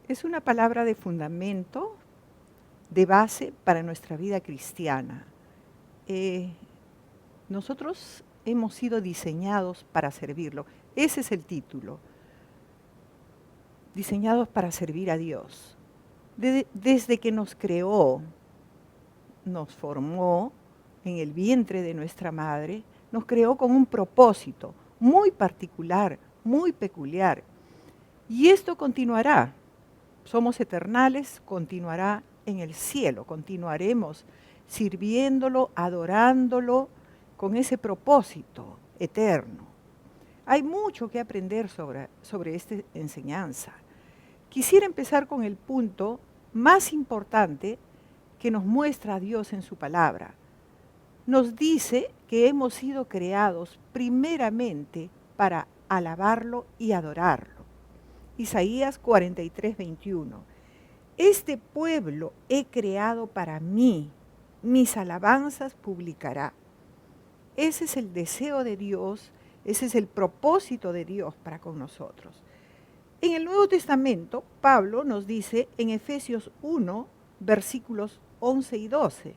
Es una palabra de fundamento, de base para nuestra vida cristiana. Eh, Nosotros hemos sido diseñados para servirlo. Ese es el título, diseñados para servir a Dios. Desde que nos creó, nos formó en el vientre de nuestra madre, nos creó con un propósito muy particular, muy peculiar. Y esto continuará. Somos eternales, continuará en el cielo, continuaremos sirviéndolo, adorándolo, con ese propósito eterno. Hay mucho que aprender sobre esta enseñanza. Quisiera empezar con el punto más importante que nos muestra Dios en su palabra. Nos dice que hemos sido creados primeramente para alabarlo y adorarlo. Isaías 43, 21. Este pueblo he creado para mí, mis alabanzas publicará. Ese es el deseo de Dios, ese es el propósito de Dios para con nosotros. En el Nuevo Testamento, Pablo nos dice en Efesios 1, versículos 11 y 12,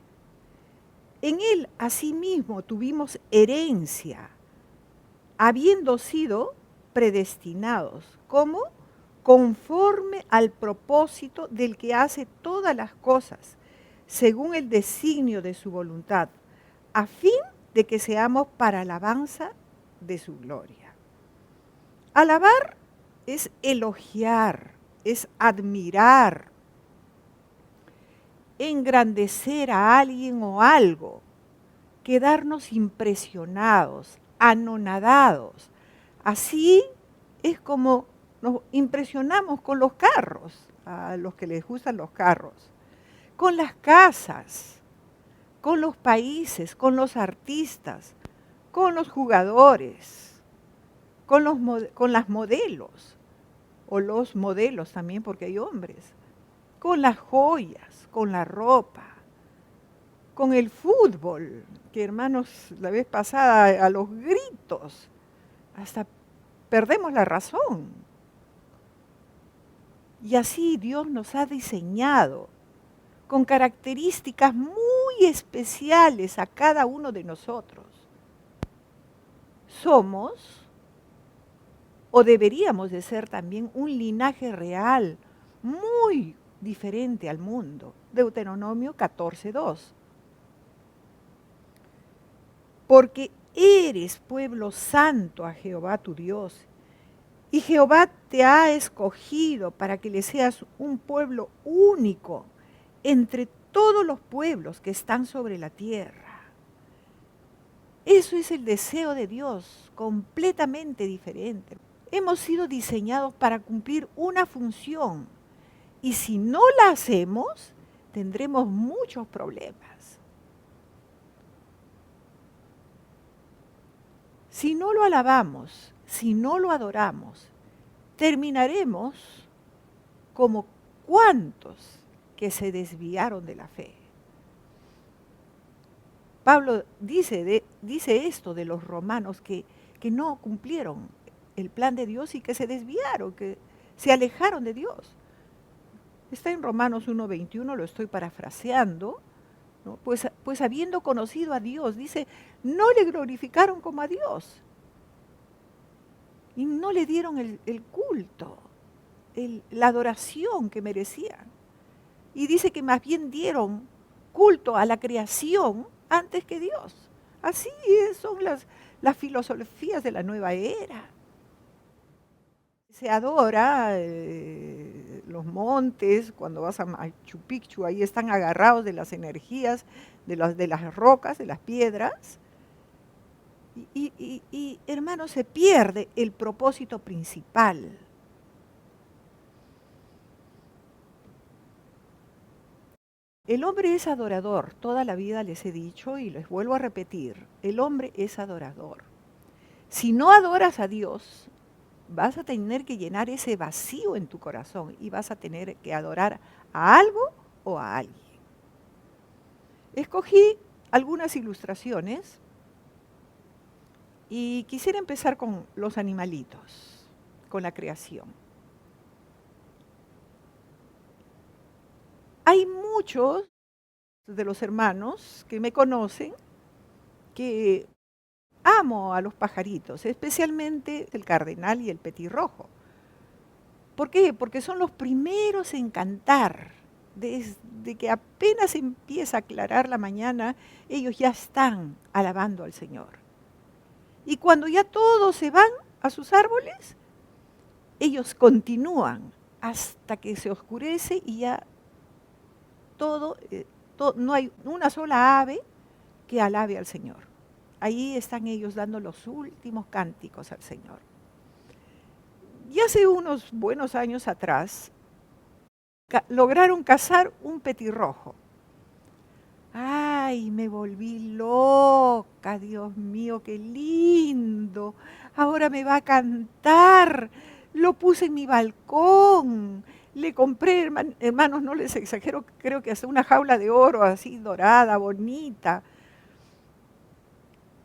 en él asimismo tuvimos herencia, habiendo sido predestinados. ¿Cómo? Conforme al propósito del que hace todas las cosas, según el designio de su voluntad, a fin de que seamos para alabanza de su gloria. Alabar es elogiar, es admirar, engrandecer a alguien o algo, quedarnos impresionados, anonadados. Así es como nos impresionamos con los carros, a los que les gustan los carros, con las casas, con los países, con los artistas, con los jugadores, con las modelos, o los modelos también porque hay hombres, con las joyas, con la ropa, con el fútbol, que hermanos, la vez pasada a los gritos, hasta perdemos la razón. Y así Dios nos ha diseñado con características muy especiales a cada uno de nosotros. Somos, o deberíamos de ser también, un linaje real, muy diferente al mundo. Deuteronomio 14:2. Porque eres pueblo santo a Jehová tu Dios, y Jehová te ha escogido para que le seas un pueblo único entre todos los pueblos que están sobre la tierra. Eso es el deseo de Dios, completamente diferente. Hemos sido diseñados para cumplir una función, y si no la hacemos, tendremos muchos problemas. Si no lo alabamos, si no lo adoramos, terminaremos como cuantos que se desviaron de la fe. Pablo dice esto de los romanos que no cumplieron el plan de Dios y que se desviaron, que se alejaron de Dios. Está en Romanos 1:21, lo estoy parafraseando, ¿no? Pues habiendo conocido a Dios, dice, no le glorificaron como a Dios y no le dieron el culto, la adoración que merecían. Y dice que más bien dieron culto a la creación antes que Dios. Así son las filosofías de la nueva era. Se adora los montes, cuando vas a Machu Picchu, ahí están agarrados de las energías, de las rocas, de las piedras. Y hermano, se pierde el propósito principal. El hombre es adorador, toda la vida les he dicho y les vuelvo a repetir, el hombre es adorador. Si no adoras a Dios, vas a tener que llenar ese vacío en tu corazón y vas a tener que adorar a algo o a alguien. Escogí algunas ilustraciones y quisiera empezar con los animalitos, con la creación. muchos de los hermanos que me conocen que amo a los pajaritos, especialmente el cardenal y el petirrojo. ¿Por qué? Porque son los primeros en cantar. Desde que apenas empieza a aclarar la mañana, ellos ya están alabando al Señor. Y cuando ya todos se van a sus árboles, ellos continúan hasta que se oscurece y ya no hay una sola ave que alabe al Señor. Ahí están ellos dando los últimos cánticos al Señor. Y hace unos buenos años atrás, lograron cazar un petirrojo. ¡Ay, me volví loca! Dios mío, qué lindo. Ahora me va a cantar. Lo puse en mi balcón. Le compré, hermanos, no les exagero, creo que hasta una jaula de oro así dorada, bonita.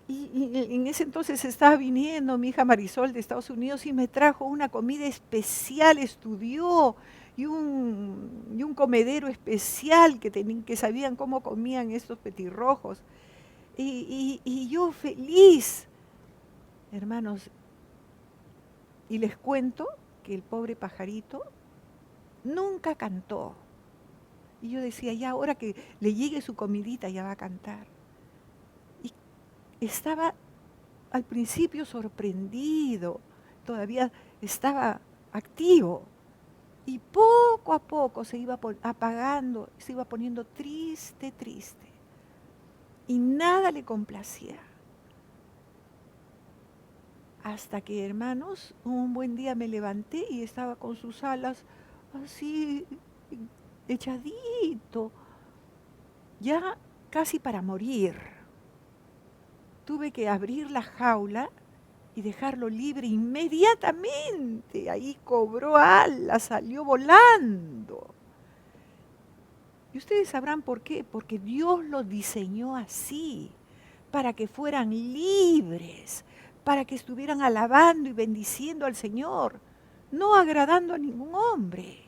Y en ese entonces estaba viniendo mi hija Marisol de Estados Unidos y me trajo una comida especial, estudió, y un comedero especial que sabían cómo comían estos petirrojos. Y yo feliz, hermanos, y les cuento que el pobre pajarito nunca cantó. Y yo decía, ya ahora que le llegue su comidita ya va a cantar. Estaba al principio sorprendido, todavía estaba activo. Y poco a poco se iba apagando, se iba poniendo triste, triste. Y nada le complacía. Hasta que, hermanos, un buen día me levanté y estaba con sus alas así, echadito, ya casi para morir. Tuve que abrir la jaula y dejarlo libre inmediatamente. Ahí cobró alas, salió volando. Y ustedes sabrán por qué, porque Dios lo diseñó así, para que fueran libres, para que estuvieran alabando y bendiciendo al Señor, no agradando a ningún hombre.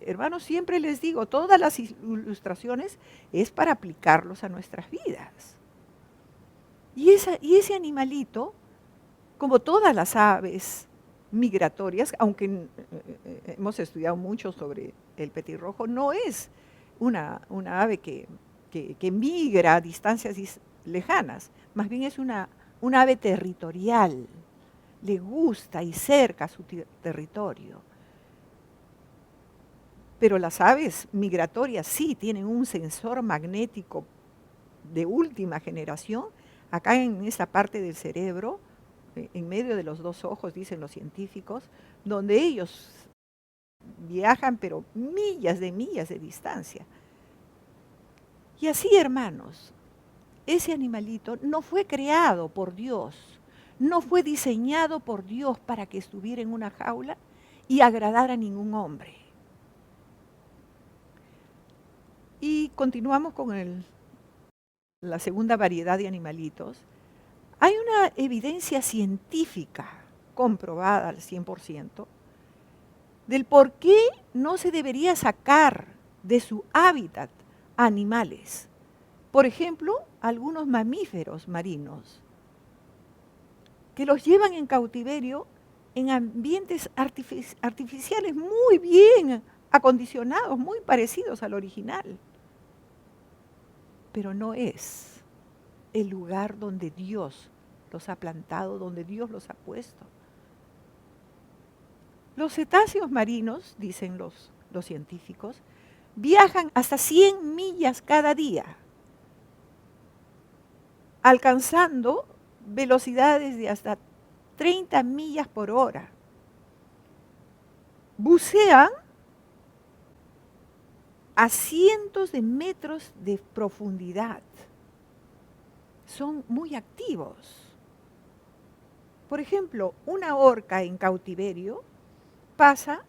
Hermanos, siempre les digo, todas las ilustraciones es para aplicarlos a nuestras vidas. Y ese animalito, como todas las aves migratorias, aunque hemos estudiado mucho sobre el petirrojo, no es una ave que migra a distancias lejanas, más bien es una ave territorial, le gusta y cerca su territorio. Pero las aves migratorias sí tienen un sensor magnético de última generación, acá en esa parte del cerebro, en medio de los dos ojos, dicen los científicos, donde ellos viajan, pero millas de distancia. Y así, hermanos, ese animalito no fue creado por Dios, no fue diseñado por Dios para que estuviera en una jaula y agradara a ningún hombre. Y continuamos con la segunda variedad de animalitos. Hay una evidencia científica comprobada al 100% del por qué no se debería sacar de su hábitat animales. Por ejemplo, algunos mamíferos marinos que los llevan en cautiverio en ambientes artificiales muy bien acondicionados, muy parecidos al original. Pero no es el lugar donde Dios los ha plantado, donde Dios los ha puesto. Los cetáceos marinos, dicen los científicos, viajan hasta 100 millas cada día, alcanzando velocidades de hasta 30 millas por hora. Bucean a cientos de metros de profundidad. Son muy activos. Por ejemplo, una orca en cautiverio pasa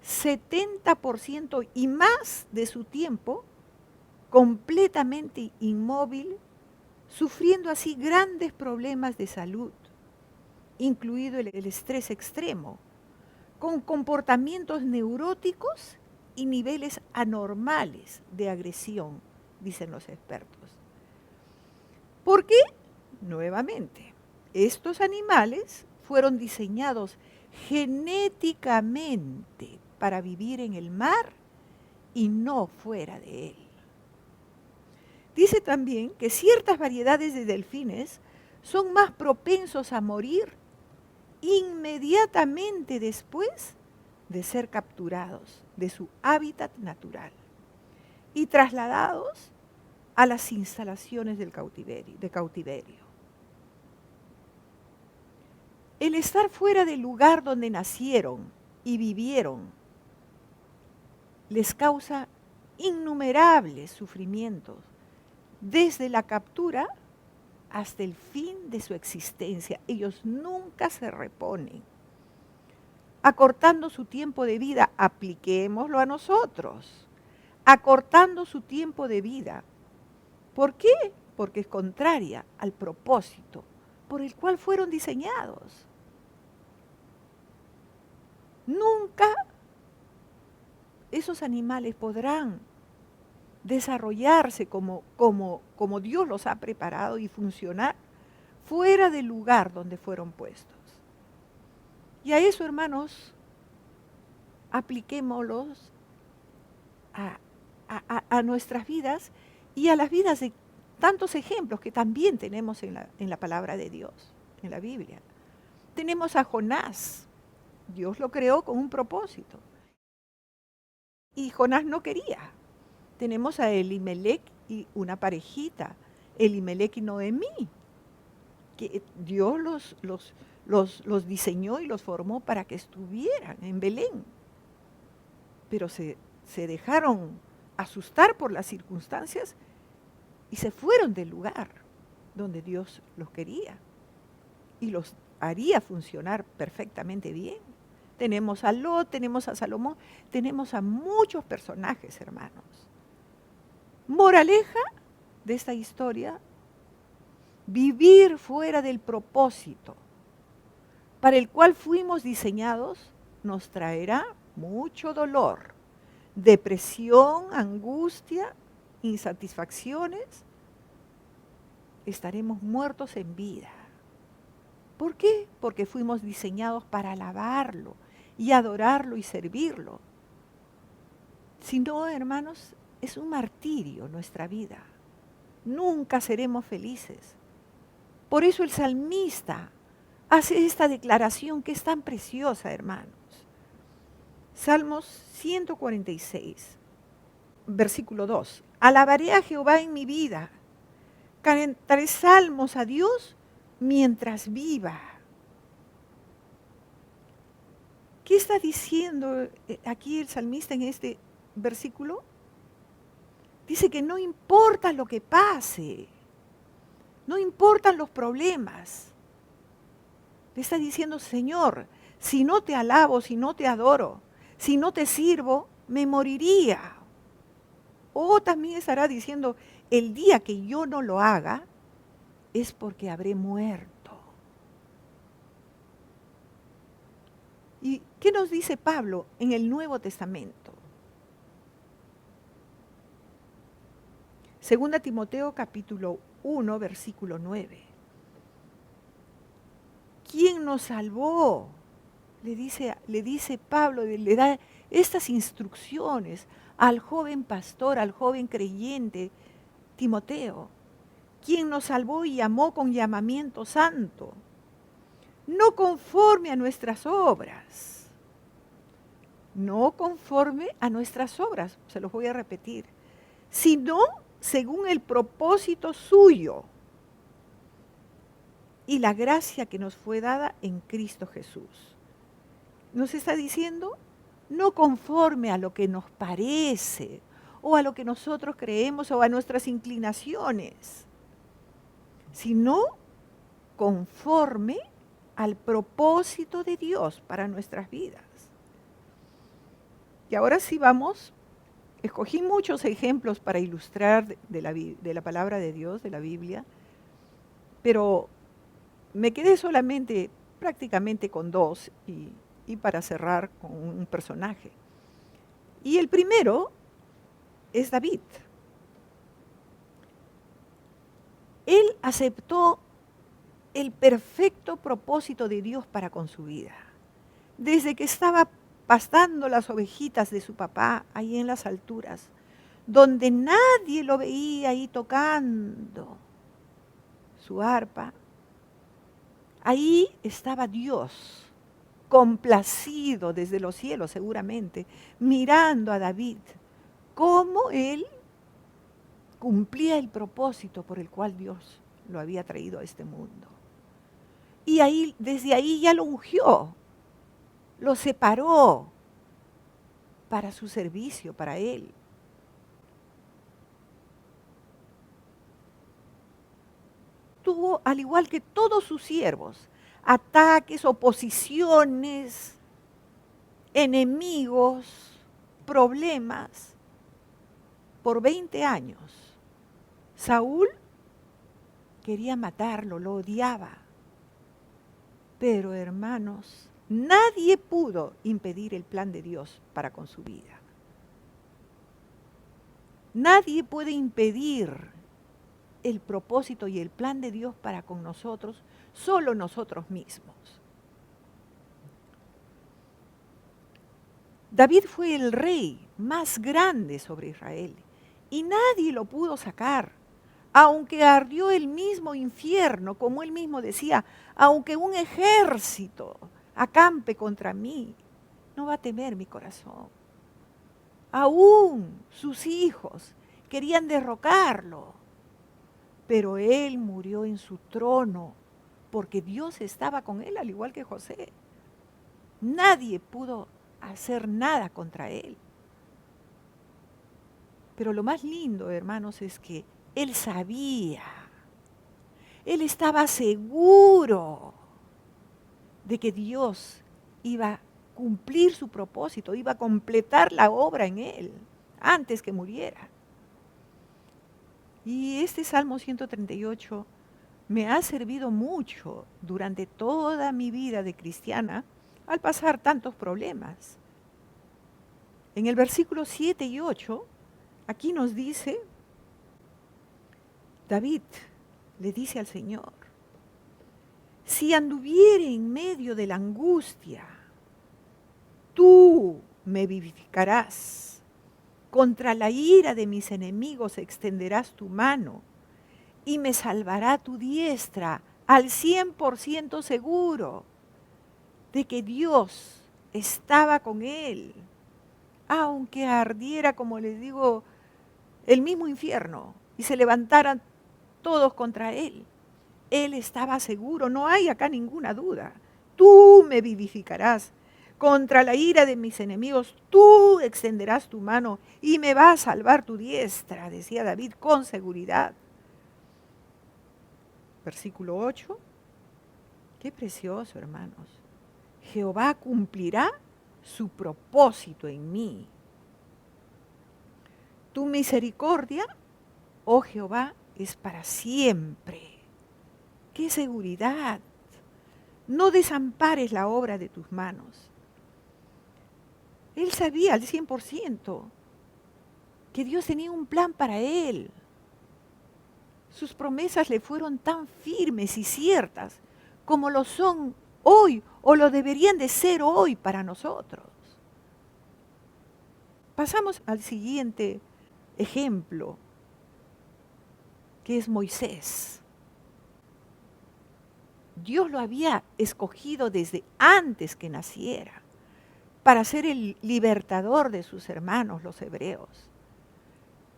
70% y más de su tiempo completamente inmóvil, sufriendo así grandes problemas de salud, incluido el estrés extremo, con comportamientos neuróticos y niveles anormales de agresión, dicen los expertos. ¿Por qué? Nuevamente, estos animales fueron diseñados genéticamente para vivir en el mar y no fuera de él. Dice también que ciertas variedades de delfines son más propensos a morir inmediatamente después de ser capturados de su hábitat natural y trasladados a las instalaciones de cautiverio. El estar fuera del lugar donde nacieron y vivieron les causa innumerables sufrimientos, desde la captura hasta el fin de su existencia. Ellos nunca se reponen. Acortando su tiempo de vida, apliquémoslo a nosotros. Acortando su tiempo de vida. ¿Por qué? Porque es contraria al propósito por el cual fueron diseñados. Nunca esos animales podrán desarrollarse como Dios los ha preparado y funcionar fuera del lugar donde fueron puestos. Y a eso, hermanos, apliquémoslos a nuestras vidas y a las vidas de tantos ejemplos que también tenemos en la palabra de Dios, en la Biblia. Tenemos a Jonás. Dios lo creó con un propósito. Y Jonás no quería. Tenemos a Elimelec y una parejita, Elimelec y Noemí, que Dios los diseñó y los formó para que estuvieran en Belén. Pero se dejaron asustar por las circunstancias y se fueron del lugar donde Dios los quería y los haría funcionar perfectamente bien. Tenemos a Lot, tenemos a Salomón, tenemos a muchos personajes, hermanos. Moraleja de esta historia: vivir fuera del propósito para el cual fuimos diseñados nos traerá mucho dolor, depresión, angustia, insatisfacciones. Estaremos muertos en vida. ¿Por qué? Porque fuimos diseñados para alabarlo y adorarlo y servirlo. Si no, hermanos, es un martirio nuestra vida. Nunca seremos felices. Por eso el salmista hace esta declaración que es tan preciosa, hermanos. Salmos 146, versículo 2. Alabaré a Jehová en mi vida. Cantaré salmos a Dios mientras viva. ¿Qué está diciendo aquí el salmista en este versículo? Dice que no importa lo que pase, no importan los problemas. Le está diciendo: Señor, si no te alabo, si no te adoro, si no te sirvo, me moriría. O también estará diciendo: el día que yo no lo haga, es porque habré muerto. ¿Y qué nos dice Pablo en el Nuevo Testamento? 2 Timoteo capítulo 1, versículo 9. ¿Quién nos salvó? Le dice Pablo, le da estas instrucciones al joven pastor, al joven creyente Timoteo. ¿Quién nos salvó y llamó con llamamiento santo? No conforme a nuestras obras. No conforme a nuestras obras, se los voy a repetir, sino según el propósito suyo y la gracia que nos fue dada en Cristo Jesús. Nos está diciendo: no conforme a lo que nos parece o a lo que nosotros creemos o a nuestras inclinaciones, sino conforme al propósito de Dios para nuestras vidas. Y ahora sí vamos, escogí muchos ejemplos para ilustrar de la palabra de Dios, de la Biblia, pero me quedé solamente prácticamente con dos y para cerrar con un personaje. Y el primero es David. Él aceptó el perfecto propósito de Dios para con su vida. Desde que estaba pastando las ovejitas de su papá ahí en las alturas, donde nadie lo veía ahí tocando su arpa, ahí estaba Dios, complacido desde los cielos seguramente, mirando a David, cómo él cumplía el propósito por el cual Dios lo había traído a este mundo. Y ahí, desde ahí ya lo ungió, lo separó para su servicio, para él. Tuvo, al igual que todos sus siervos, ataques, oposiciones, enemigos, problemas, por 20 años. Saúl quería matarlo, lo odiaba. Pero hermanos, nadie pudo impedir el plan de Dios para con su vida. Nadie puede impedir el propósito y el plan de Dios para con nosotros, solo nosotros mismos. David fue el rey más grande sobre Israel y nadie lo pudo sacar. Aunque ardió el mismo infierno, como él mismo decía, aunque un ejército acampe contra mí, no va a temer mi corazón. Aún sus hijos querían derrocarlo, pero él murió en su trono, porque Dios estaba con él, al igual que José. Nadie pudo hacer nada contra él. Pero lo más lindo, hermanos, es que él sabía, él estaba seguro de que Dios iba a cumplir su propósito, iba a completar la obra en él antes que muriera. Y este Salmo 138 me ha servido mucho durante toda mi vida de cristiana al pasar tantos problemas. En el versículo 7 y 8, aquí nos dice, David le dice al Señor, si anduviere en medio de la angustia, tú me vivificarás. Contra la ira de mis enemigos extenderás tu mano y me salvará tu diestra al 100% seguro de que Dios estaba con él. Aunque ardiera, como les digo, el mismo infierno y se levantaran todos contra él, él estaba seguro, no hay acá ninguna duda. Tú me vivificarás. Contra la ira de mis enemigos, tú extenderás tu mano y me va a salvar tu diestra, decía David con seguridad. Versículo 8. Qué precioso, hermanos. Jehová cumplirá su propósito en mí. Tu misericordia, oh Jehová, es para siempre. ¡Qué seguridad! No desampares la obra de tus manos. Él sabía al 100% que Dios tenía un plan para él. Sus promesas le fueron tan firmes y ciertas como lo son hoy o lo deberían de ser hoy para nosotros. Pasamos al siguiente ejemplo, que es Moisés. Dios lo había escogido desde antes que naciera para ser el libertador de sus hermanos, los hebreos.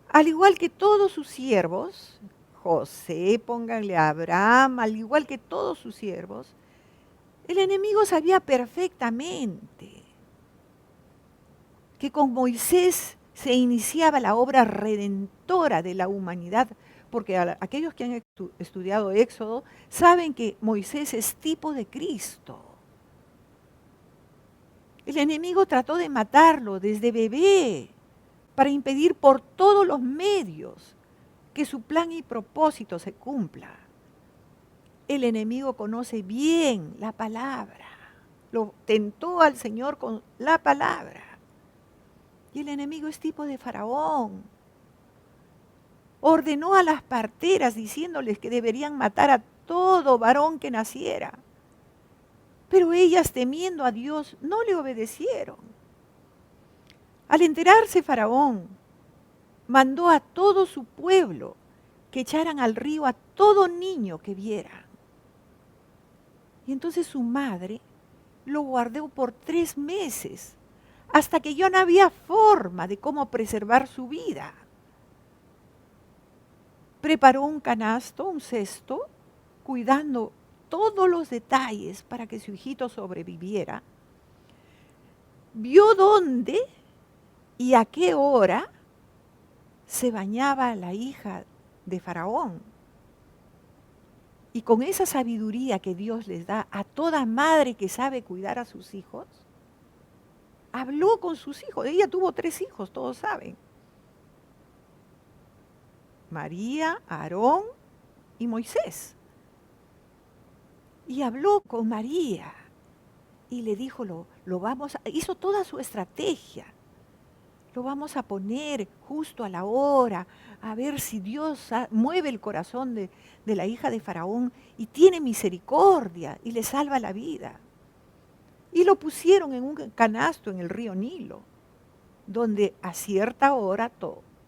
Al igual que todos sus siervos, José, pónganle a Abraham, al igual que todos sus siervos, el enemigo sabía perfectamente que con Moisés se iniciaba la obra redentora de la humanidad, porque aquellos que han estudiado Éxodo saben que Moisés es tipo de Cristo. El enemigo trató de matarlo desde bebé para impedir por todos los medios que su plan y propósito se cumpla. El enemigo conoce bien la palabra. Lo tentó al Señor con la palabra. Y el enemigo es tipo de Faraón. Ordenó a las parteras diciéndoles que deberían matar a todo varón que naciera. Pero ellas, temiendo a Dios, no le obedecieron. Al enterarse Faraón, mandó a todo su pueblo que echaran al río a todo niño que viera. Y entonces su madre lo guardó por 3 meses, hasta que ya no había forma de cómo preservar su vida. Preparó un canasto, un cesto, cuidando todos los detalles para que su hijito sobreviviera. Vio dónde y a qué hora se bañaba la hija de Faraón. Y con esa sabiduría que Dios les da a toda madre que sabe cuidar a sus hijos, habló con sus hijos. Ella tuvo 3 hijos, todos saben. María, Aarón y Moisés. Y habló con María y le dijo, hizo toda su estrategia. Lo vamos a poner justo a la hora, a ver si Dios mueve el corazón de la hija de Faraón y tiene misericordia y le salva la vida. Y lo pusieron en un canasto en el río Nilo, donde a cierta hora,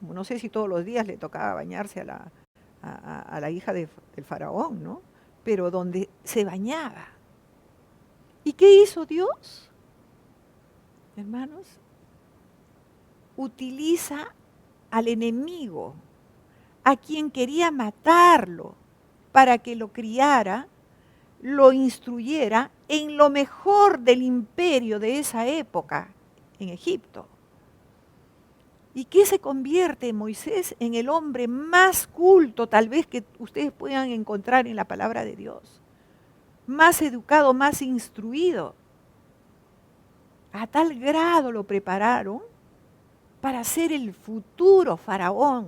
no sé si todos los días le tocaba bañarse a la hija del Faraón, ¿no? Pero donde se bañaba. ¿Y qué hizo Dios? Hermanos, utiliza al enemigo, a quien quería matarlo, para que lo criara, lo instruyera en lo mejor del imperio de esa época, en Egipto. ¿Y qué se convierte Moisés en el hombre más culto tal vez que ustedes puedan encontrar en la palabra de Dios? Más educado, más instruido. A tal grado lo prepararon para ser el futuro faraón,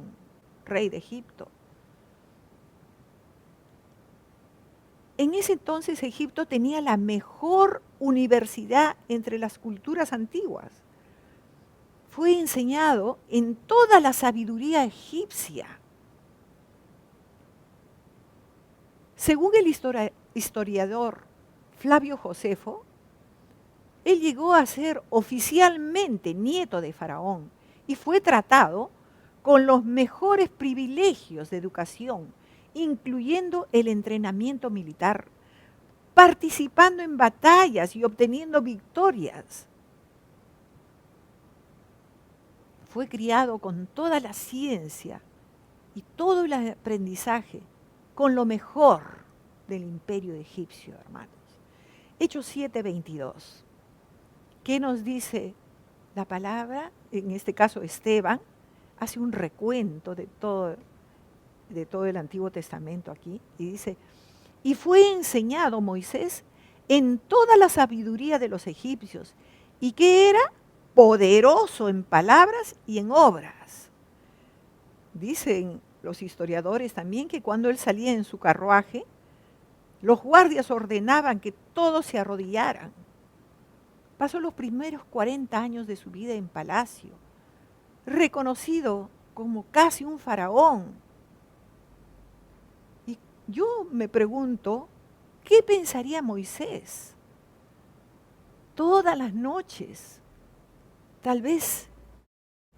rey de Egipto. En ese entonces Egipto tenía la mejor universidad entre las culturas antiguas. Fue enseñado en toda la sabiduría egipcia. Según el historiador Flavio Josefo, él llegó a ser oficialmente nieto de Faraón y fue tratado con los mejores privilegios de educación, incluyendo el entrenamiento militar, participando en batallas y obteniendo victorias. Fue criado con toda la ciencia y todo el aprendizaje, con lo mejor del imperio egipcio, hermanos. Hechos 7:22. ¿Qué nos dice la palabra? En este caso Esteban hace un recuento de todo el Antiguo Testamento aquí y dice, y fue enseñado Moisés en toda la sabiduría de los egipcios, y que era poderoso en palabras y en obras. Dicen los historiadores también que cuando él salía en su carruaje, los guardias ordenaban que todos se arrodillaran. Pasó los primeros 40 años de su vida en palacio, reconocido como casi un faraón. Y yo me pregunto, ¿qué pensaría Moisés? Todas las noches, tal vez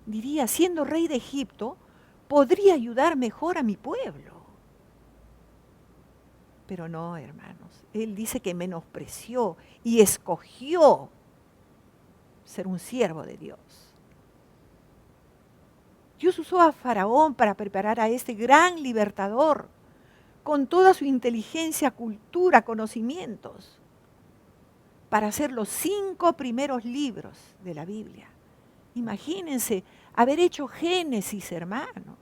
diría, siendo rey de Egipto, podría ayudar mejor a mi pueblo. Pero no, hermanos, él dice que menospreció y escogió ser un siervo de Dios. Dios usó a Faraón para preparar a este gran libertador con toda su inteligencia, cultura, conocimientos, para hacer los 5 primeros libros de la Biblia. Imagínense haber hecho Génesis, hermanos,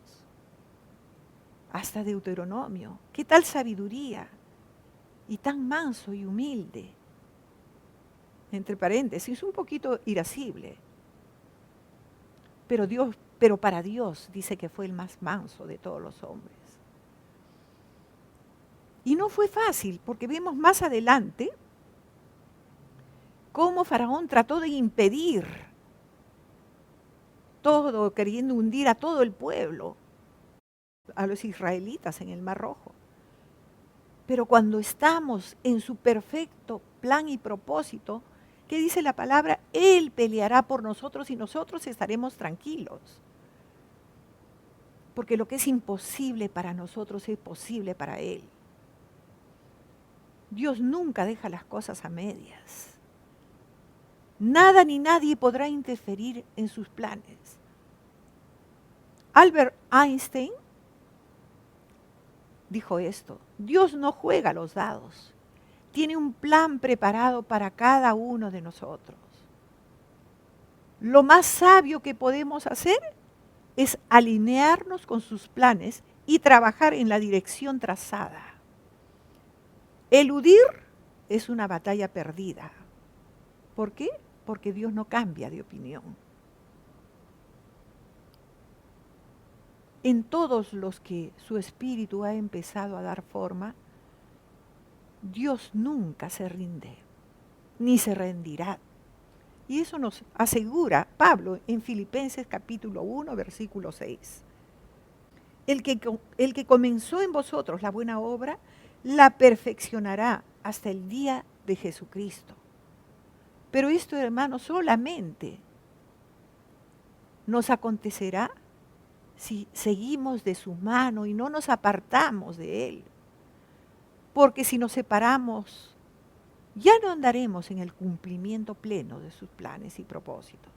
hasta Deuteronomio. ¿Qué tal sabiduría? Y tan manso y humilde. Entre paréntesis, un poquito irascible. Pero para Dios dice que fue el más manso de todos los hombres. Y no fue fácil, porque vemos más adelante cómo Faraón trató de impedir todo, queriendo hundir a todo el pueblo, a los israelitas en el Mar Rojo. Pero cuando estamos en su perfecto plan y propósito, ¿qué dice la palabra? Él peleará por nosotros y nosotros estaremos tranquilos. Porque lo que es imposible para nosotros es posible para Él. Dios nunca deja las cosas a medias. Nada ni nadie podrá interferir en sus planes. Albert Einstein dijo esto: Dios no juega los dados, tiene un plan preparado para cada uno de nosotros. Lo más sabio que podemos hacer es alinearnos con sus planes y trabajar en la dirección trazada. Eludir es una batalla perdida. ¿Por qué? Porque Dios no cambia de opinión. En todos los que su espíritu ha empezado a dar forma, Dios nunca se rinde, ni se rendirá. Y eso nos asegura Pablo en Filipenses capítulo 1, versículo 6. El que comenzó en vosotros la buena obra, la perfeccionará hasta el día de Jesucristo. Pero esto, hermanos, solamente nos acontecerá si seguimos de su mano y no nos apartamos de Él. Porque si nos separamos, ya no andaremos en el cumplimiento pleno de sus planes y propósitos,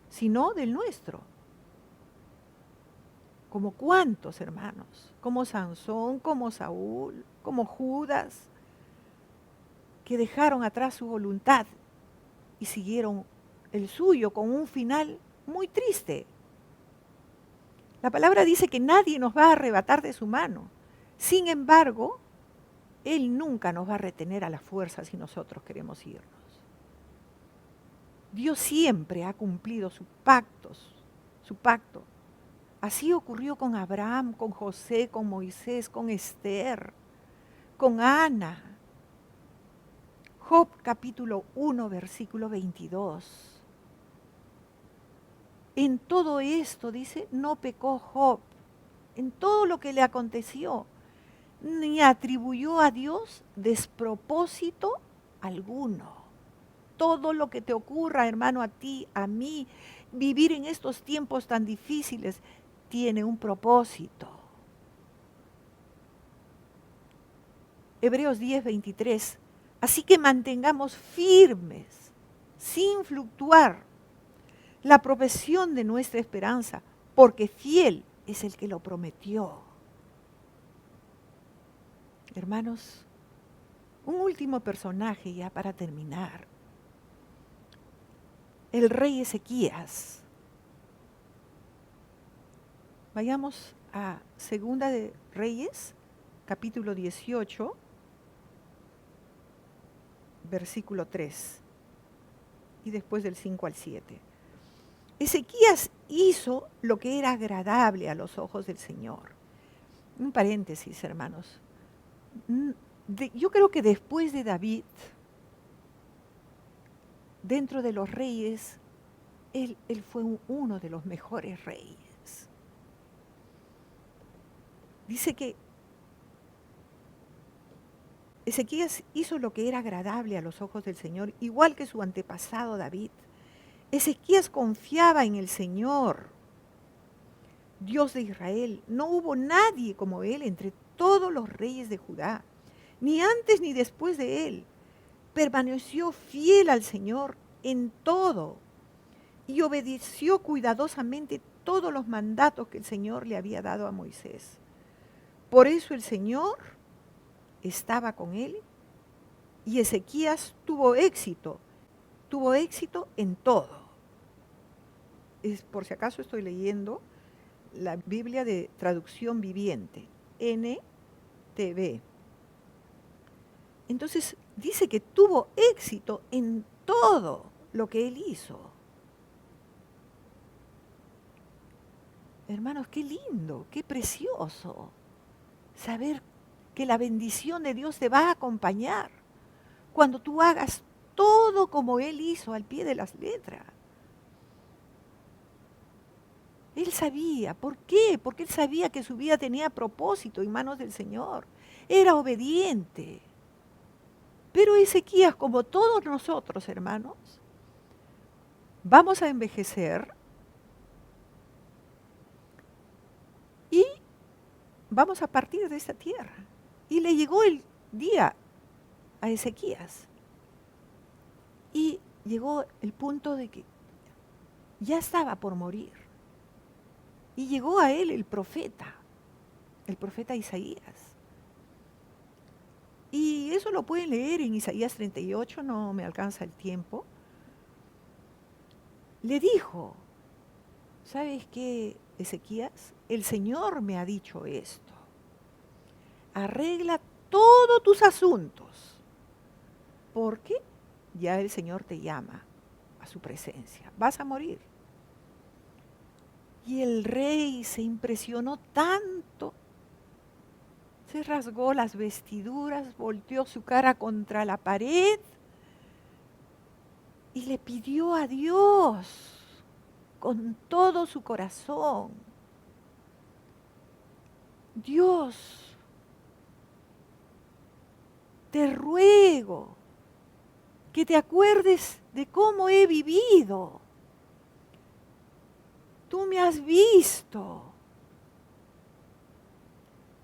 sino del nuestro. Como cuántos hermanos, como Sansón, como Saúl, como Judas, que dejaron atrás su voluntad y siguieron el suyo con un final muy triste. La palabra dice que nadie nos va a arrebatar de su mano. Sin embargo, Él nunca nos va a retener a la fuerza si nosotros queremos irnos. Dios siempre ha cumplido su pacto. Así ocurrió con Abraham, con José, con Moisés, con Esther, con Ana. Job capítulo 1, versículo 22. En todo esto, dice, no pecó Job. En todo lo que le aconteció, ni atribuyó a Dios despropósito alguno. Todo lo que te ocurra, hermano, a ti, a mí, vivir en estos tiempos tan difíciles, tiene un propósito. Hebreos 10, 23. Así que mantengamos firmes, sin fluctuar, la profesión de nuestra esperanza, porque fiel es el que lo prometió. Hermanos, un último personaje ya para terminar. El rey Ezequías. Vayamos a Segunda de Reyes, capítulo 18, versículo 3, y después del 5 al 7. Ezequías hizo lo que era agradable a los ojos del Señor. Un paréntesis, hermanos. Yo creo que después de David, dentro de los reyes, él fue uno de los mejores reyes. Dice que Ezequías hizo lo que era agradable a los ojos del Señor, igual que su antepasado David. Ezequías confiaba en el Señor, Dios de Israel. No hubo nadie como él entre todos los reyes de Judá, ni antes ni después de él. Permaneció fiel al Señor en todo y obedeció cuidadosamente todos los mandatos que el Señor le había dado a Moisés. Por eso el Señor estaba con él y Ezequías tuvo éxito en todo. Por si acaso estoy leyendo la Biblia de traducción viviente, NTV. Entonces dice que tuvo éxito en todo lo que él hizo. Hermanos, qué lindo, qué precioso saber que la bendición de Dios te va a acompañar cuando tú hagas todo como Él hizo al pie de las letras. Él sabía. ¿Por qué? Porque él sabía que su vida tenía propósito en manos del Señor. Era obediente. Pero Ezequías, como todos nosotros, hermanos, vamos a envejecer y vamos a partir de esta tierra. Y le llegó el día a Ezequías. Y llegó el punto de que ya estaba por morir. Y llegó a él el profeta Isaías. Y eso lo pueden leer en Isaías 38, no me alcanza el tiempo. Le dijo, ¿sabes qué, Ezequías? El Señor me ha dicho esto. Arregla todos tus asuntos, porque ya el Señor te llama a su presencia. Vas a morir. Y el rey se impresionó tanto, se rasgó las vestiduras, volteó su cara contra la pared y le pidió a Dios con todo su corazón: Dios, te ruego que te acuerdes de cómo he vivido. Tú me has visto.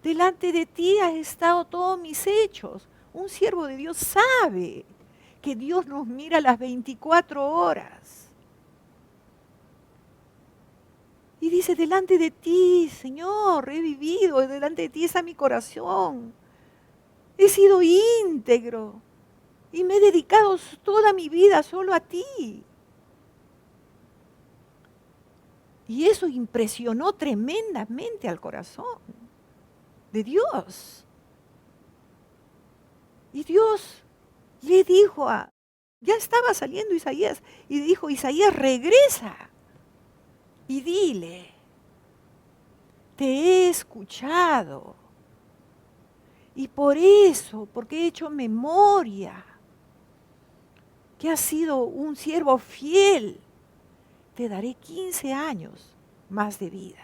Delante de ti han estado todos mis hechos. Un siervo de Dios sabe que Dios nos mira las 24 horas. Y dice, delante de ti, Señor, he vivido, delante de ti está mi corazón. He sido íntegro y me he dedicado toda mi vida solo a ti. Y eso impresionó tremendamente al corazón de Dios. Y Dios le dijo ya estaba saliendo Isaías, y dijo, Isaías, regresa y dile, te he escuchado. Y por eso, porque he hecho memoria, que has sido un siervo fiel, te daré 15 años más de vida.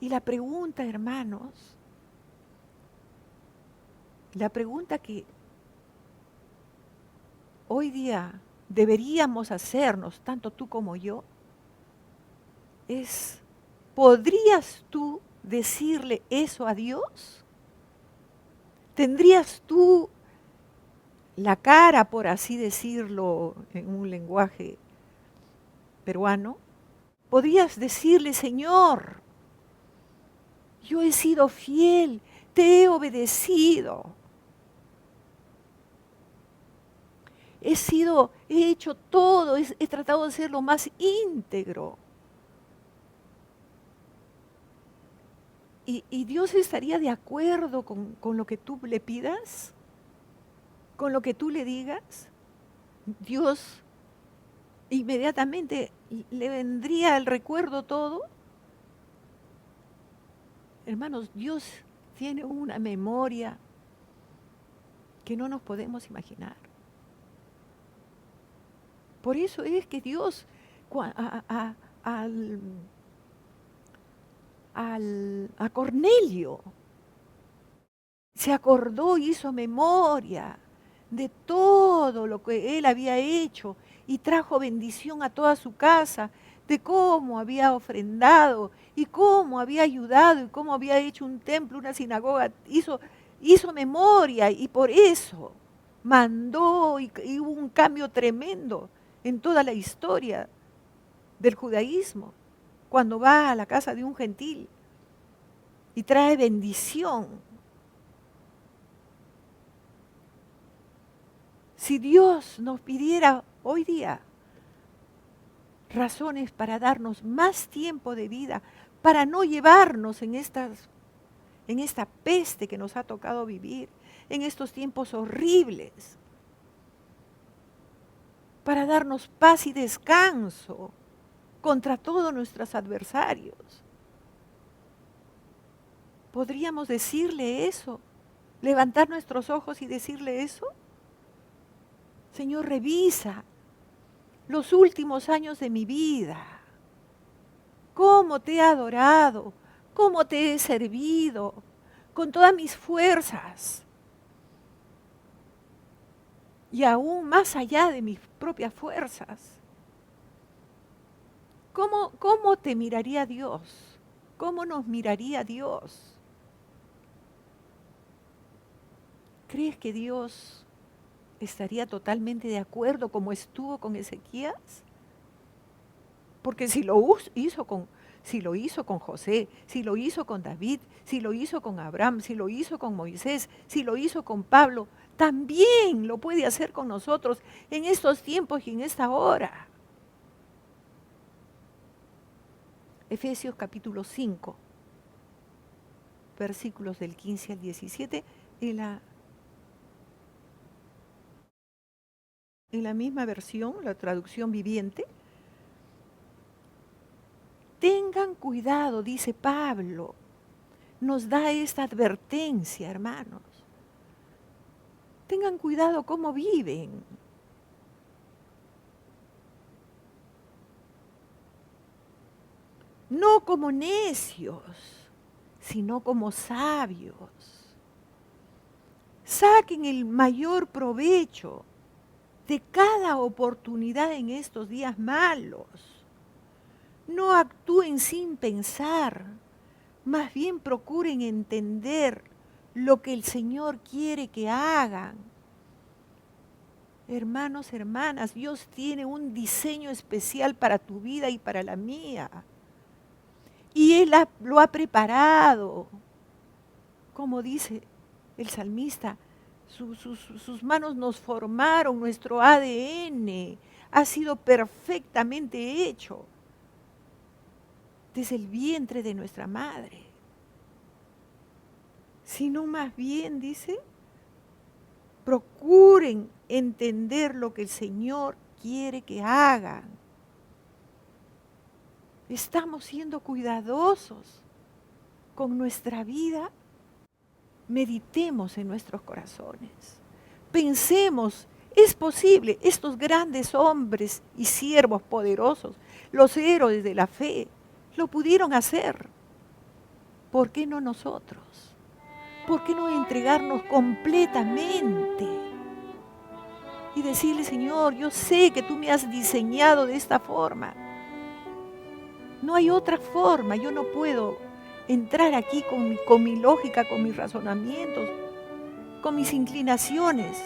Y la pregunta, hermanos, la pregunta que hoy día deberíamos hacernos, tanto tú como yo, es, ¿podrías tú decirle eso a Dios? ¿Tendrías tú la cara, por así decirlo, en un lenguaje peruano? ¿Podrías decirle, Señor, yo he sido fiel, te he obedecido, he hecho todo, he tratado de ser lo más íntegro? ¿Y Dios estaría de acuerdo con lo que tú le pidas? ¿Con lo que tú le digas? Dios inmediatamente le vendría el recuerdo todo. Hermanos, Dios tiene una memoria que no nos podemos imaginar. Por eso es que Dios a Cornelio se acordó, hizo memoria de todo lo que él había hecho y trajo bendición a toda su casa, de cómo había ofrendado y cómo había ayudado y cómo había hecho un templo, una sinagoga. Hizo memoria, y por eso mandó y hubo un cambio tremendo en toda la historia del judaísmo, cuando va a la casa de un gentil y trae bendición. Si Dios nos pidiera hoy día razones para darnos más tiempo de vida, para no llevarnos en esta peste que nos ha tocado vivir, en estos tiempos horribles, para darnos paz y descanso contra todos nuestros adversarios, ¿podríamos decirle eso? ¿Levantar nuestros ojos y decirle eso? Señor, revisa los últimos años de mi vida. Cómo te he adorado, cómo te he servido, con todas mis fuerzas. Y aún más allá de mis propias fuerzas. ¿Cómo te miraría Dios? ¿Cómo nos miraría Dios? ¿Crees que Dios estaría totalmente de acuerdo como estuvo con Ezequías? Porque si lo hizo con José, si lo hizo con David, si lo hizo con Abraham, si lo hizo con Moisés, si lo hizo con Pablo, también lo puede hacer con nosotros en estos tiempos y en esta hora. Efesios capítulo 5, versículos del 15 al 17, en la misma versión, la traducción viviente. Tengan cuidado, dice Pablo, nos da esta advertencia, hermanos. Tengan cuidado cómo viven. No como necios, sino como sabios. Saquen el mayor provecho de cada oportunidad en estos días malos. No actúen sin pensar, más bien procuren entender lo que el Señor quiere que hagan. Hermanos, hermanas, Dios tiene un diseño especial para tu vida y para la mía. Y Él lo ha preparado. Como dice el salmista, sus manos nos formaron, nuestro ADN ha sido perfectamente hecho desde el vientre de nuestra madre. Sino más bien, dice, procuren entender lo que el Señor quiere que hagan. Estamos siendo cuidadosos con nuestra vida. Meditemos en nuestros corazones. Pensemos, es posible, estos grandes hombres y siervos poderosos, los héroes de la fe, lo pudieron hacer. ¿Por qué no nosotros? ¿Por qué no entregarnos completamente? Y decirle, Señor, yo sé que tú me has diseñado de esta forma. No hay otra forma, yo no puedo entrar aquí con mi lógica, con mis razonamientos, con mis inclinaciones.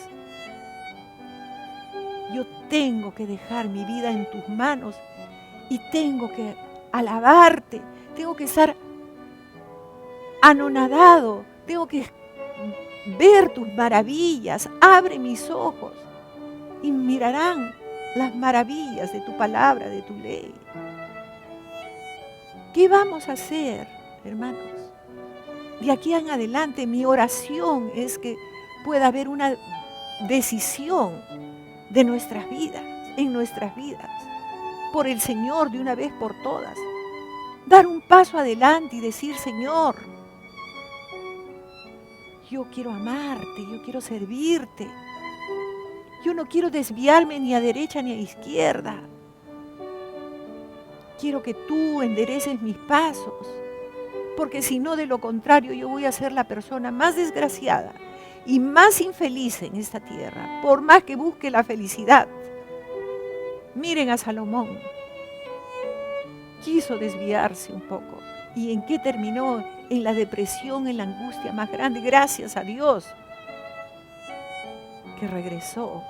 Yo tengo que dejar mi vida en tus manos y tengo que alabarte, tengo que estar anonadado, tengo que ver tus maravillas. Abre mis ojos y mirarán las maravillas de tu palabra, de tu ley. ¿Qué vamos a hacer, hermanos? De aquí en adelante mi oración es que pueda haber una decisión de nuestras vidas, en nuestras vidas, por el Señor de una vez por todas. Dar un paso adelante y decir, Señor, yo quiero amarte, yo quiero servirte. Yo no quiero desviarme ni a derecha ni a izquierda. Quiero que tú endereces mis pasos, porque si no, de lo contrario, yo voy a ser la persona más desgraciada y más infeliz en esta tierra, por más que busque la felicidad. Miren a Salomón. Quiso desviarse un poco. ¿Y en qué terminó? En la depresión, en la angustia más grande. Gracias a Dios que regresó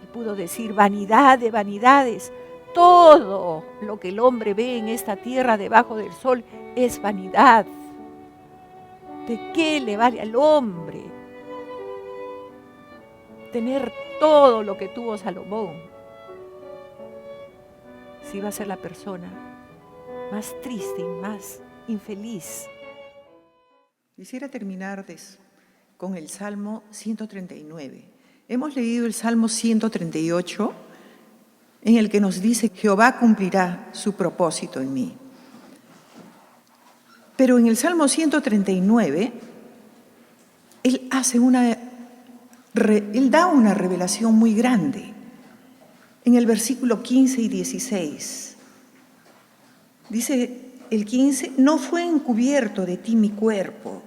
y pudo decir, vanidad de vanidades. Todo lo que el hombre ve en esta tierra debajo del sol es vanidad. ¿De qué le vale al hombre tener todo lo que tuvo Salomón? Si va a ser la persona más triste y más infeliz. Quisiera terminar con el Salmo 139. Hemos leído el Salmo 138, en el que nos dice, Jehová cumplirá su propósito en mí. Pero en el Salmo 139, él da una revelación muy grande. en el versículo 15 y 16. Dice el 15, no fue encubierto de ti mi cuerpo,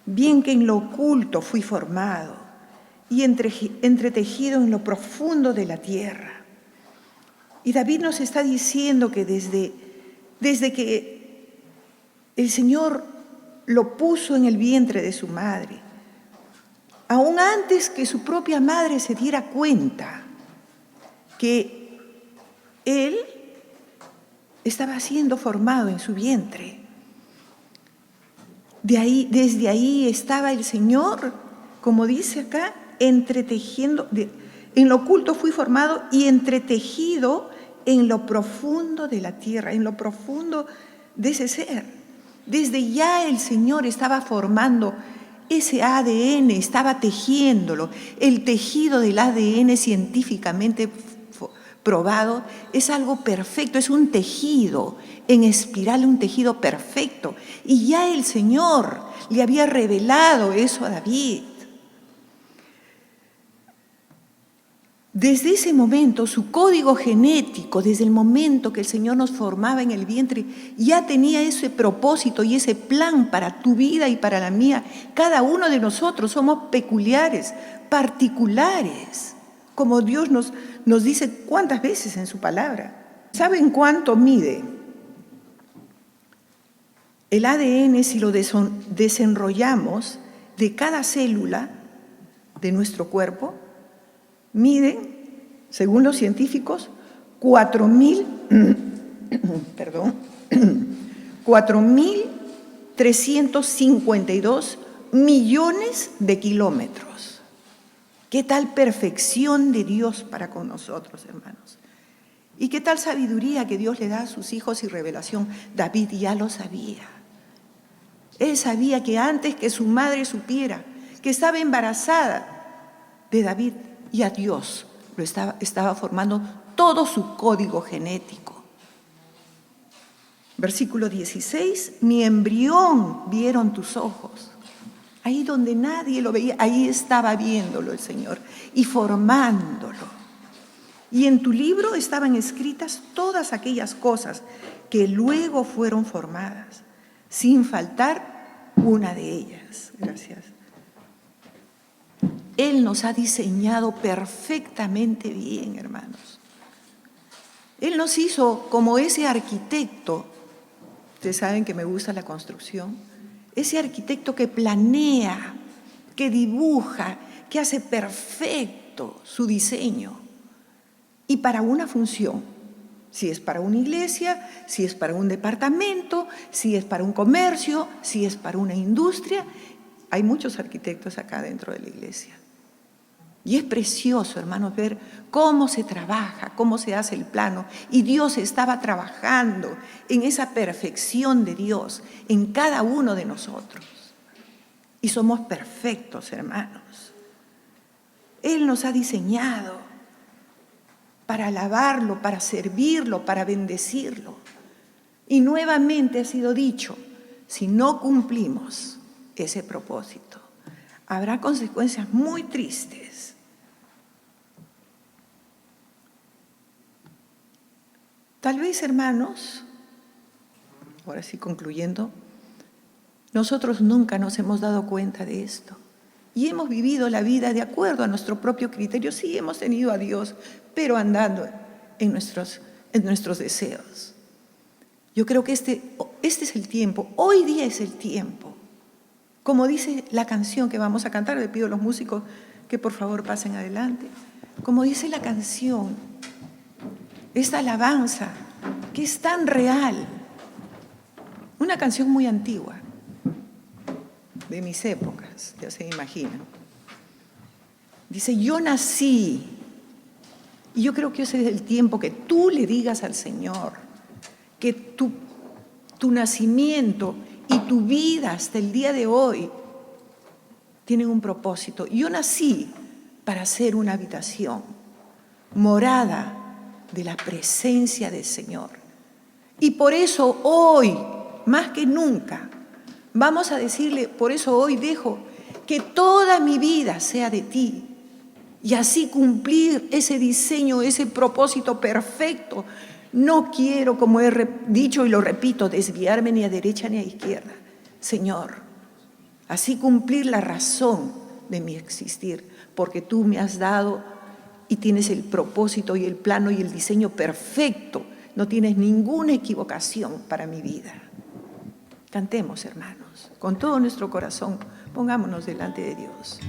bien que en lo oculto fui formado y entretejido en lo profundo de la tierra. Y David nos está diciendo que desde que el Señor lo puso en el vientre de su madre, aún antes que su propia madre se diera cuenta que Él estaba siendo formado en su vientre. Desde ahí estaba el Señor, como dice acá, entretejiendo, en lo oculto fui formado y entretejido en lo profundo de la tierra, en lo profundo de ese ser. Desde ya el Señor estaba formando ese ADN, estaba tejiéndolo. El tejido del ADN científicamente probado es algo perfecto, es un tejido en espiral, un tejido perfecto. Y ya el Señor le había revelado eso a David. Desde ese momento, su código genético, desde el momento que el Señor nos formaba en el vientre, ya tenía ese propósito y ese plan para tu vida y para la mía. Cada uno de nosotros somos peculiares, particulares, como Dios nos dice cuántas veces en su palabra. ¿Saben cuánto mide el ADN si lo desenrollamos de cada célula de nuestro cuerpo? Miden, según los científicos, 4.352 millones de kilómetros. ¿Qué tal perfección de Dios para con nosotros, hermanos? ¿Y qué tal sabiduría que Dios le da a sus hijos y revelación? David ya lo sabía. Él sabía que antes que su madre supiera que estaba embarazada de David, y a Dios lo estaba formando todo su código genético. Versículo 16, mi embrión vieron tus ojos. Ahí donde nadie lo veía, ahí estaba viéndolo el Señor y formándolo. Y en tu libro estaban escritas todas aquellas cosas que luego fueron formadas, sin faltar una de ellas. Gracias. Él nos ha diseñado perfectamente bien, hermanos. Él nos hizo como ese arquitecto. Ustedes saben que me gusta la construcción. Ese arquitecto que planea, que dibuja, que hace perfecto su diseño. Y para una función. Si es para una iglesia, si es para un departamento, si es para un comercio, si es para una industria. Hay muchos arquitectos acá dentro de la iglesia. Y es precioso, hermanos, ver cómo se trabaja, cómo se hace el plano. Y Dios estaba trabajando en esa perfección de Dios en cada uno de nosotros. Y somos perfectos, hermanos. Él nos ha diseñado para alabarlo, para servirlo, para bendecirlo. Y nuevamente ha sido dicho, si no cumplimos ese propósito, habrá consecuencias muy tristes. Tal vez, hermanos, ahora sí concluyendo, nosotros nunca nos hemos dado cuenta de esto y hemos vivido la vida de acuerdo a nuestro propio criterio. Sí, hemos tenido a Dios, pero andando en nuestros deseos. Yo creo que este es el tiempo, hoy día es el tiempo. Como dice la canción que vamos a cantar, le pido a los músicos que por favor pasen adelante. Como dice la canción, esta alabanza que es tan real, una canción muy antigua, de mis épocas, ya se imaginan. Dice, yo nací, y yo creo que ese es el tiempo que tú le digas al Señor, que tu nacimiento y tu vida hasta el día de hoy tienen un propósito. Yo nací para ser una habitación, morada de la presencia del Señor. Y por eso hoy, más que nunca, vamos a decirle, por eso hoy dejo que toda mi vida sea de ti y así cumplir ese diseño, ese propósito perfecto. No quiero, como he dicho y lo repito, desviarme ni a derecha ni a izquierda. Señor, así cumplir la razón de mi existir, porque tú me has dado y tienes el propósito y el plano y el diseño perfecto. No tienes ninguna equivocación para mi vida. Cantemos, hermanos, con todo nuestro corazón, pongámonos delante de Dios.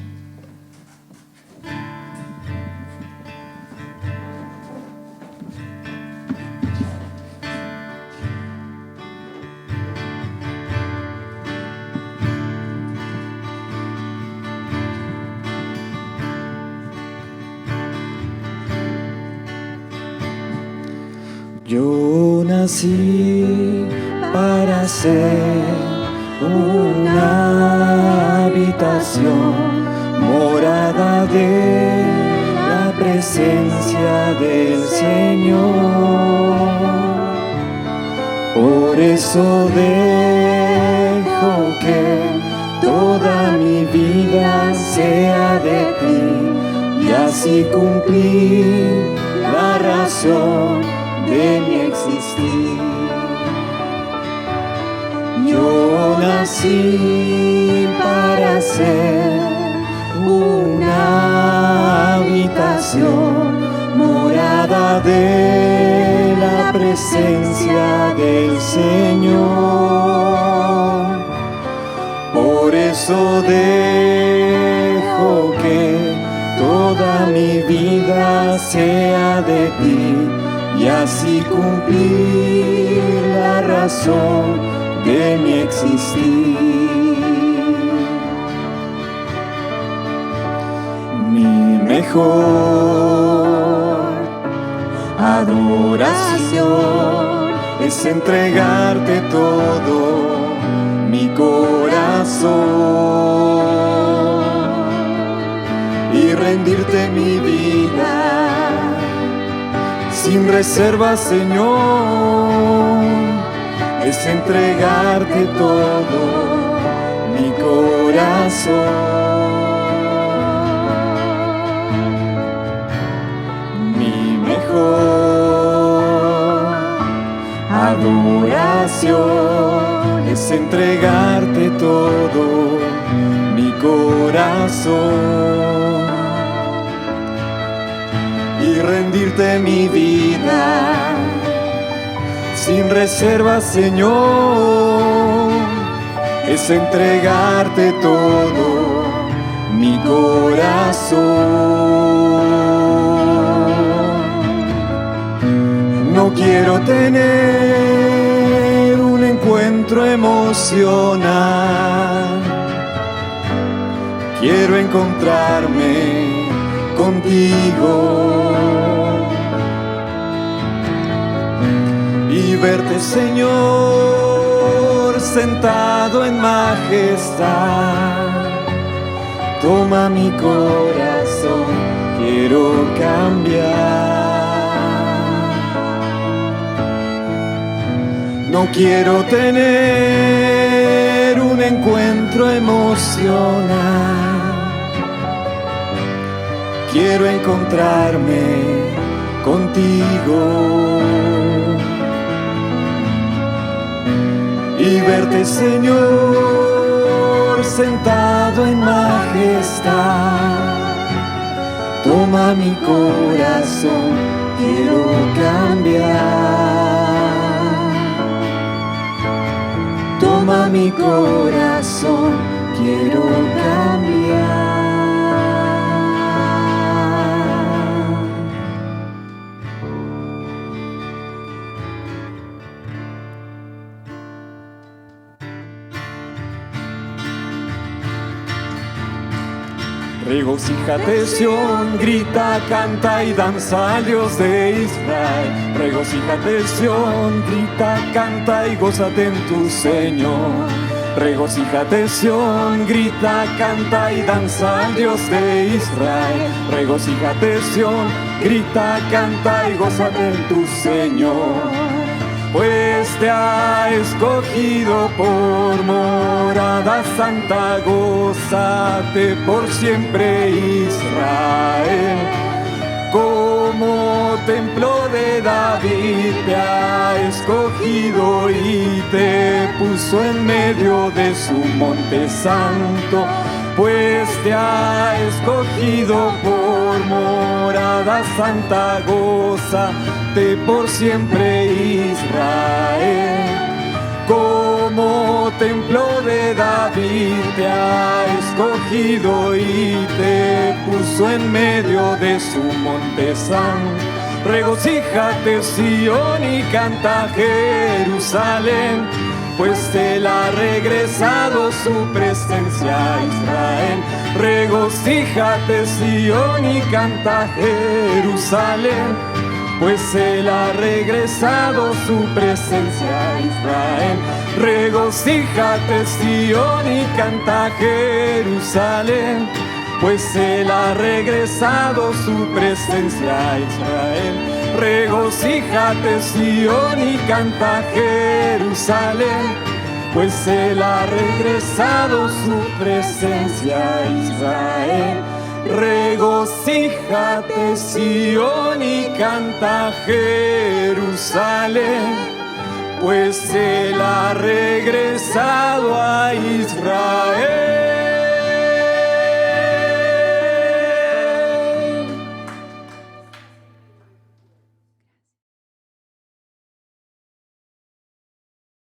Yo nací para ser una habitación, morada de la presencia del Señor. Por eso dejo que toda mi vida sea de ti y así cumplir la razón de mi existir. Yo nací para ser una habitación, morada de la presencia del Señor. Por eso dejo que toda mi vida sea de ti y así cumplir la razón de mi existir. Mi mejor adoración es entregarte todo mi corazón y rendirte mi vida sin reserva, Señor, es entregarte todo mi corazón. Mi mejor adoración es entregarte todo mi corazón y rendirte mi vida sin reserva, Señor, es entregarte todo mi corazón. No quiero tener un encuentro emocional, quiero encontrarme contigo y verte, Señor, sentado en majestad. Toma mi corazón, quiero cambiar. No quiero tener un encuentro emocional, quiero encontrarme contigo y verte, Señor, sentado en majestad. Toma mi corazón, quiero cambiar. Toma mi corazón, quiero cambiar. Regocíjate, Sión, grita, canta y danza al Dios de Israel. Regocíjate, Sión, grita, canta y gózate en tu Señor. Regocíjate, Sión, grita, canta y danza al Dios de Israel. Regocíjate, Sión, grita, canta y gózate en tu Señor. pues te ha escogido por morada santa. Gózate por siempre, Israel. Como templo de David te ha escogido y te puso en medio de su monte santo, pues te ha escogido por morada santa. Gózate por siempre, Israel. Como templo de David te ha escogido y te puso en medio de su monte santo. Regocíjate, Sión, y canta, Jerusalén, pues Él ha regresado su presencia a Israel. Regocíjate, Sión, y canta, Jerusalén, pues Él ha regresado su presencia a Israel. Regocíjate, Sión, y canta, Jerusalén, pues Él ha regresado su presencia a Israel. Regocíjate, Sión, y canta, Jerusalén, pues Él ha regresado su presencia a Israel. Regocíjate, Sión, y canta, Jerusalén, pues Él ha regresado a Israel.